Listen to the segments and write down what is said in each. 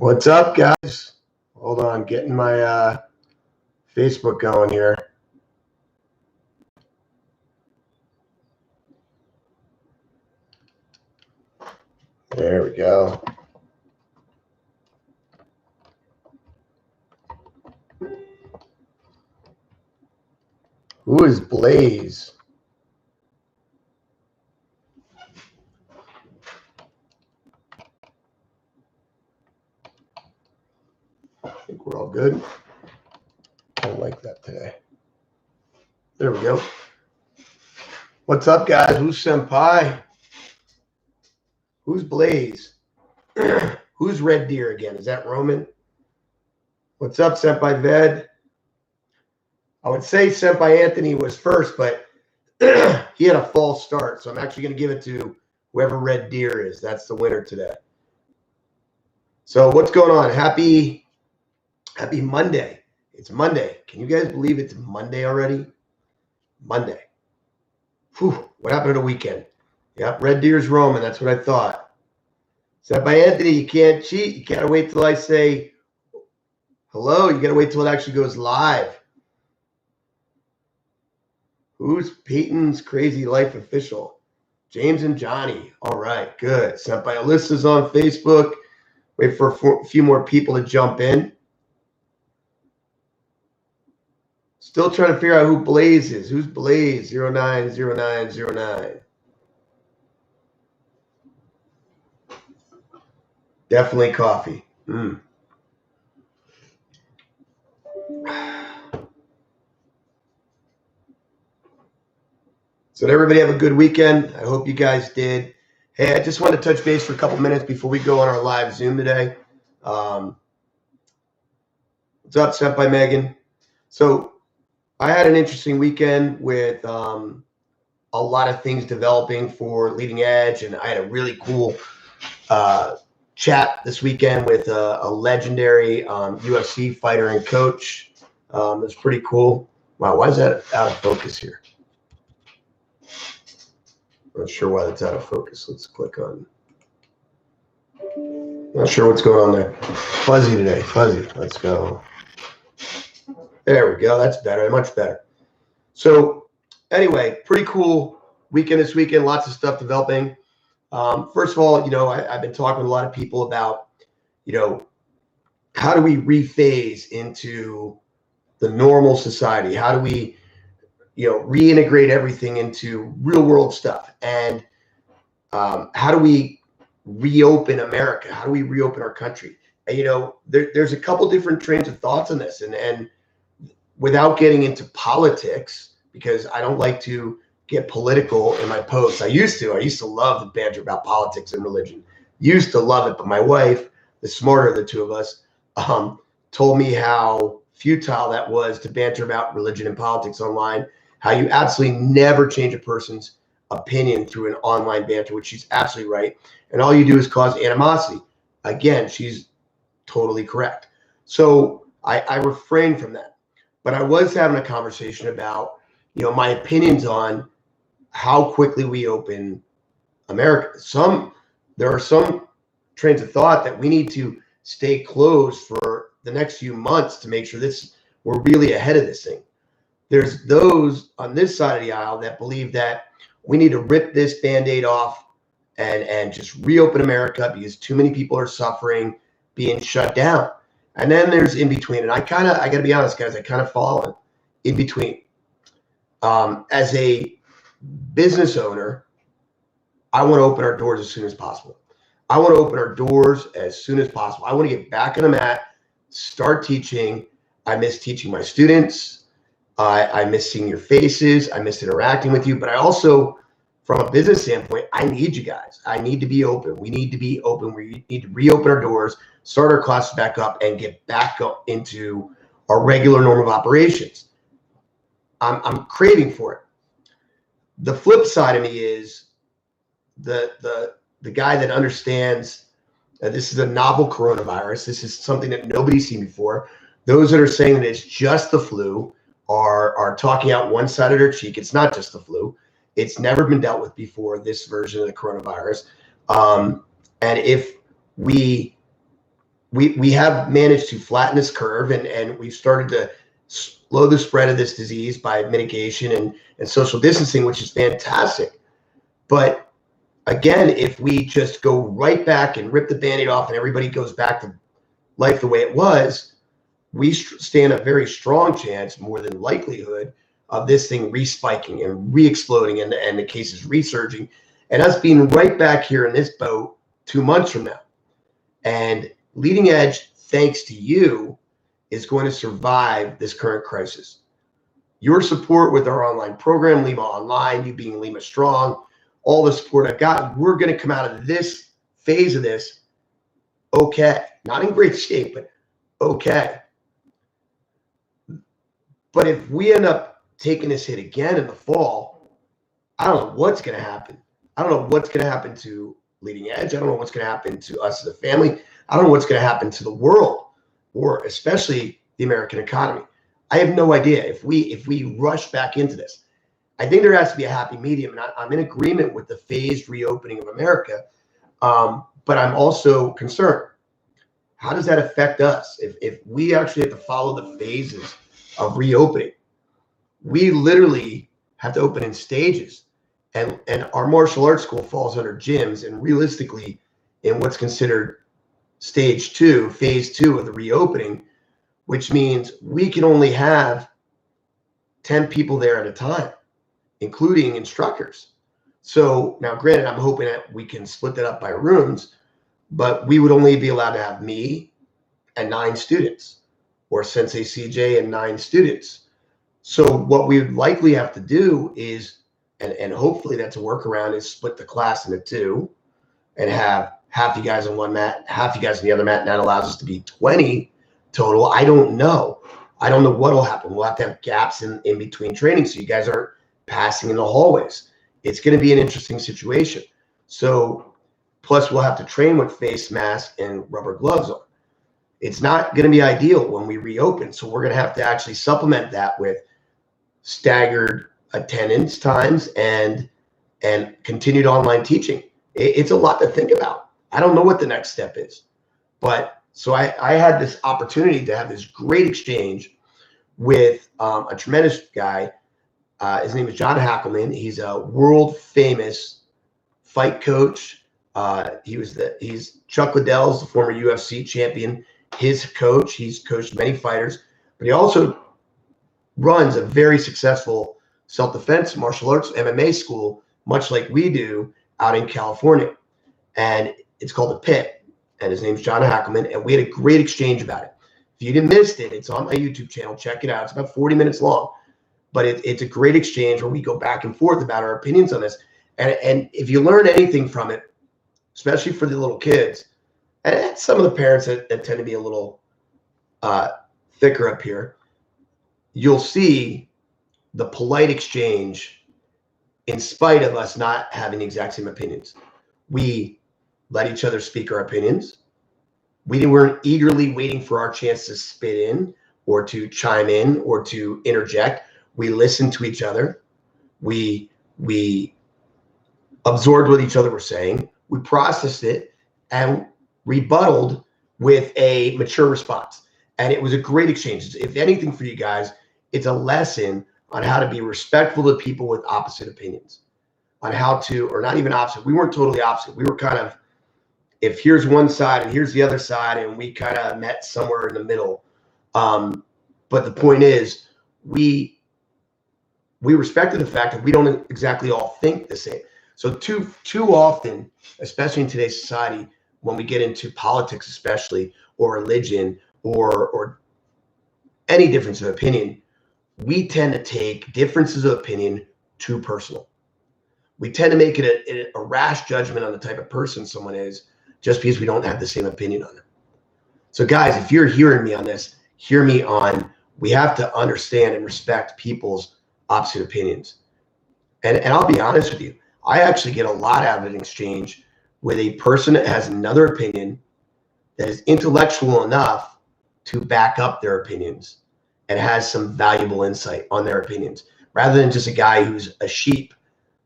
What's up, guys? Hold on, getting my Facebook going here. There we go. Who is Blaze? I think we're all good. I don't like that today. There we go. What's up, guys? Who's Senpai? Who's Blaze? Who's Red Deer again? Is that Roman? What's up, Senpai Ved? I would say Senpai Anthony was first, but he had a false start. So I'm actually going to give it to whoever Red Deer is. That's the winner today. So what's going on? Happy Monday. It's Monday. Can you guys believe it's Monday already? Monday. Whew, what happened to the weekend? Yep, Red Deer's Roman. That's what I thought. Senpai Anthony, you can't cheat. You gotta wait till I say hello. You gotta wait till it actually goes live. Who's Peyton's Crazy Life official? James and Johnny. All right, good. Senpai Alyssa's on Facebook. Wait for a few more people to jump in. Still trying to figure out who Blaze is. Who's Blaze? 090909. Definitely coffee. So did everybody have a good weekend? I hope you guys did. Hey, I just wanted to touch base for a couple minutes before we go on our live Zoom today. What's up, Senpai Megan? So I had an interesting weekend with a lot of things developing for Leading Edge, and I had a really cool chat this weekend with a legendary UFC fighter and coach. It was pretty cool. Wow, why is that out of focus here? Not sure why that's out of focus. Let's click on. Not sure what's going on there. Fuzzy today. Fuzzy. Let's go. There we go. That's better. Much better. So anyway, pretty cool weekend this weekend. Lots of stuff developing. First of all, I've been talking with a lot of people about, how do we rephase into the normal society? How do we, reintegrate everything into real world stuff? And how do we reopen America? How do we reopen our country? And, there's a couple different trains of thoughts on this. And without getting into politics, because I don't like to get political in my posts. I used to love the banter about politics and religion. Used to love it. But my wife, the smarter of the two of us, told me how futile that was to banter about religion and politics online, how you absolutely never change a person's opinion through an online banter, which she's absolutely right. And all you do is cause animosity. Again, she's totally correct. So I refrain from that. But I was having a conversation about, my opinions on how quickly we open America. There are some trains of thought that we need to stay closed for the next few months to make sure we're really ahead of this thing. There's those on this side of the aisle that believe that we need to rip this Band-Aid off and just reopen America because too many people are suffering, being shut down. And then there's in between. And I got to be honest, guys, I kind of fall in between. As a business owner, I want to open our doors as soon as possible. I want to open our doors as soon as possible. I want to get back on the mat, start teaching. I miss teaching my students. I miss seeing your faces. I miss interacting with you. But I also, from a business standpoint, I need you guys. I need to be open. We need to be open. We need to reopen our doors, start our classes back up, and get back up into our regular norm of operations. I'm craving for it. The flip side of me is the guy that understands that this is a novel coronavirus. This is something that nobody's seen before. Those that are saying that it's just the flu are talking out one side of their cheek. It's not just the flu. It's never been dealt with before, this version of the coronavirus. And if we we have managed to flatten this curve, and we've started to slow the spread of this disease by mitigation and social distancing, which is fantastic. But again, if we just go right back and rip the Band-Aid off and everybody goes back to life the way it was, we stand a very strong chance, more than likelihood, of this thing respiking and re-exploding and the cases resurging, and us being right back here in this boat 2 months from now. And Leading Edge, thanks to you, is going to survive this current crisis. Your support with our online program, Lima Online, you being Lima Strong, all the support I've got, we're going to come out of this phase of this okay. Not in great shape, but okay. But if we end up taking this hit again in the fall, I don't know what's going to happen. I don't know what's going to happen to Leading Edge. I don't know what's going to happen to us as a family. I don't know what's going to happen to the world, or especially the American economy. I have no idea if we rush back into this. I think there has to be a happy medium, and I'm in agreement with the phased reopening of America, but I'm also concerned. How does that affect us if we actually have to follow the phases of reopening? We literally have to open in stages, and our martial arts school falls under gyms, and realistically, in what's considered stage 2, phase 2 of the reopening, which means we can only have 10 people there at a time, including instructors. So now, granted, I'm hoping that we can split that up by rooms, but we would only be allowed to have me and 9 students, or Sensei CJ and 9 students. So what we would likely have to do is, and hopefully that's a workaround, is split the class into 2 and have half you guys on one mat, half you guys on the other mat, and that allows us to be 20 total. I don't know. I don't know what will happen. We'll have to have gaps in between training so you guys aren't passing in the hallways. It's going to be an interesting situation. So, plus we'll have to train with face masks and rubber gloves on. It's not going to be ideal when we reopen. So we're going to have to actually supplement that with staggered attendance times and continued online teaching. It's a lot to think about. I don't know what the next step is, but so I had this opportunity to have this great exchange with a tremendous guy. His name is John Hackelman. He's a world famous fight coach. He's Chuck Liddell's the former UFC champion. His coach. He's coached many fighters, but he also runs a very successful self-defense martial arts MMA school, much like we do out in California. And it's called The Pit. And his name's John Hackelman. And we had a great exchange about it. If you didn't miss it, it's on my YouTube channel. Check it out. It's about 40 minutes long. But it's a great exchange where we go back and forth about our opinions on this. And if you learn anything from it, especially for the little kids, and some of the parents that tend to be a little thicker up here, you'll see the polite exchange in spite of us not having the exact same opinions. We let each other speak our opinions. We weren't eagerly waiting for our chance to spit in or to chime in or to interject. We listened to each other. We absorbed what each other were saying. We processed it and rebutted with a mature response. And it was a great exchange. If anything for you guys, it's a lesson on how to be respectful to people with opposite opinions, on how to, or not even opposite. We weren't totally opposite. We were kind of, if here's one side and here's the other side, and we kind of met somewhere in the middle. But the point is, we respected the fact that we don't exactly all think the same. So too often, especially in today's society, when we get into politics, especially, or religion, or any difference of opinion, we tend to take differences of opinion too personal. We tend to make it a rash judgment on the type of person someone is just because we don't have the same opinion on them. So guys, if you're hearing me on this, hear me on, we have to understand and respect people's opposite opinions. And I'll be honest with you, I actually get a lot out of an exchange with a person that has another opinion that is intellectual enough to back up their opinions and has some valuable insight on their opinions, rather than just a guy who's a sheep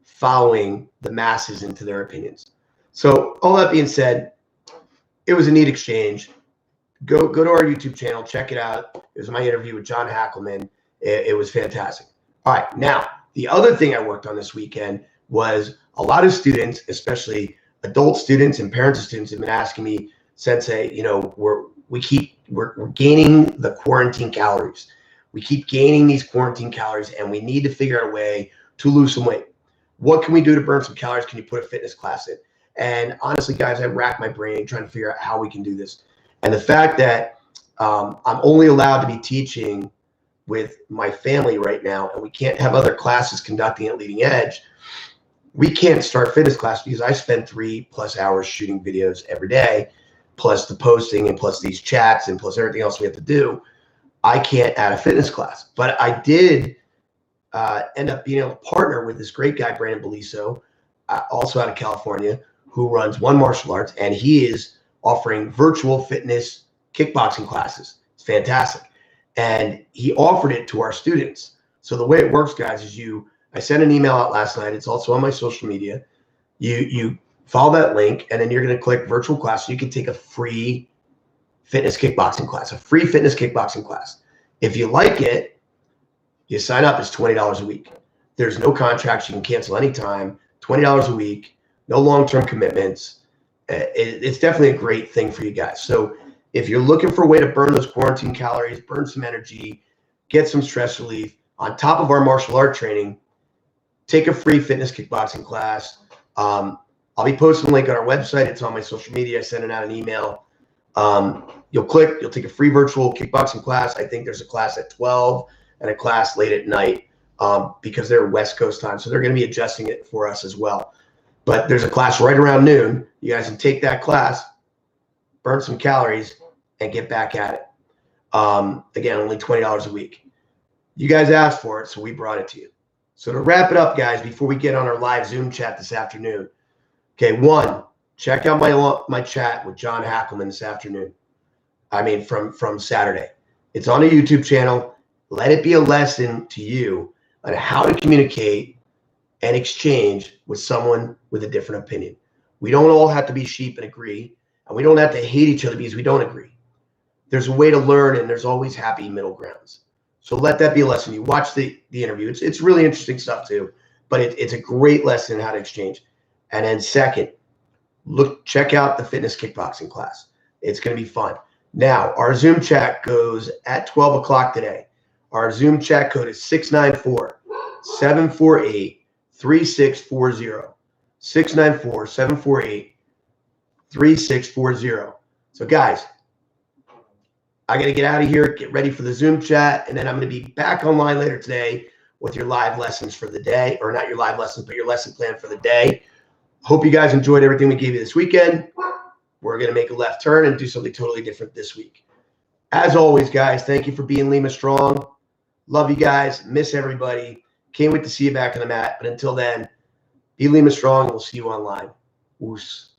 following the masses into their opinions. So all that being said, it was a neat exchange. go to our YouTube channel, check it out. It was my interview with John Hackelman. It was fantastic. All right, now the other thing I worked on this weekend was a lot of students, especially adult students and parents of students, have been asking me, Sensei, you know, we're gaining the quarantine calories. We keep gaining these quarantine calories, and we need to figure out a way to lose some weight. What can we do to burn some calories? Can you put a fitness class in? And honestly, guys, I racked my brain trying to figure out how we can do this. And the fact that I'm only allowed to be teaching with my family right now, and we can't have other classes conducting at Leading Edge, we can't start fitness class because I spend 3+ hours shooting videos every day, plus the posting and plus these chats and plus everything else we have to do. I can't add a fitness class. But I did end up being able to partner with this great guy, Brandon Beliso, also out of California, who runs One Martial Arts, and he is offering virtual fitness kickboxing classes. It's fantastic. And he offered it to our students. So the way it works, guys, is I sent an email out last night. It's also on my social media. You follow that link, and then you're going to click virtual class. So you can take a free fitness kickboxing class, If you like it, you sign up. It's $20 a week. There's no contracts. You can cancel anytime. $20 a week. No long-term commitments. It's definitely a great thing for you guys. So if you're looking for a way to burn those quarantine calories, burn some energy, get some stress relief, on top of our martial art training, take a free fitness kickboxing class. I'll be posting a link on our website. It's on my social media. I sent it out an email. You'll take a free virtual kickboxing class. I think there's a class at 12 and a class late at night because they're West Coast time. So they're going to be adjusting it for us as well. But there's a class right around noon. You guys can take that class, burn some calories, and get back at it. Again, only $20 a week. You guys asked for it, so we brought it to you. So to wrap it up, guys, before we get on our live Zoom chat this afternoon, okay, one, check out my chat with John Hackelman this afternoon. I mean, from Saturday. It's on a YouTube channel. Let it be a lesson to you on how to communicate and exchange with someone with a different opinion. We don't all have to be sheep and agree, and we don't have to hate each other because we don't agree. There's a way to learn, and there's always happy middle grounds. So let that be a lesson. You watch the interview. It's really interesting stuff too, but it's a great lesson in how to exchange. And then second, check out the fitness kickboxing class. It's going to be fun. Now, our Zoom chat goes at 12 o'clock today. Our Zoom chat code is 694-748-3640. 694-748-3640. So guys, I got to get out of here, get ready for the Zoom chat, and then I'm going to be back online later today with your live lessons for the day, or not your live lessons, but your lesson plan for the day. Hope you guys enjoyed everything we gave you this weekend. We're going to make a left turn and do something totally different this week. As always, guys, thank you for being Lima Strong. Love you guys. Miss everybody. Can't wait to see you back on the mat. But until then, be Lima Strong, and we'll see you online. Oos.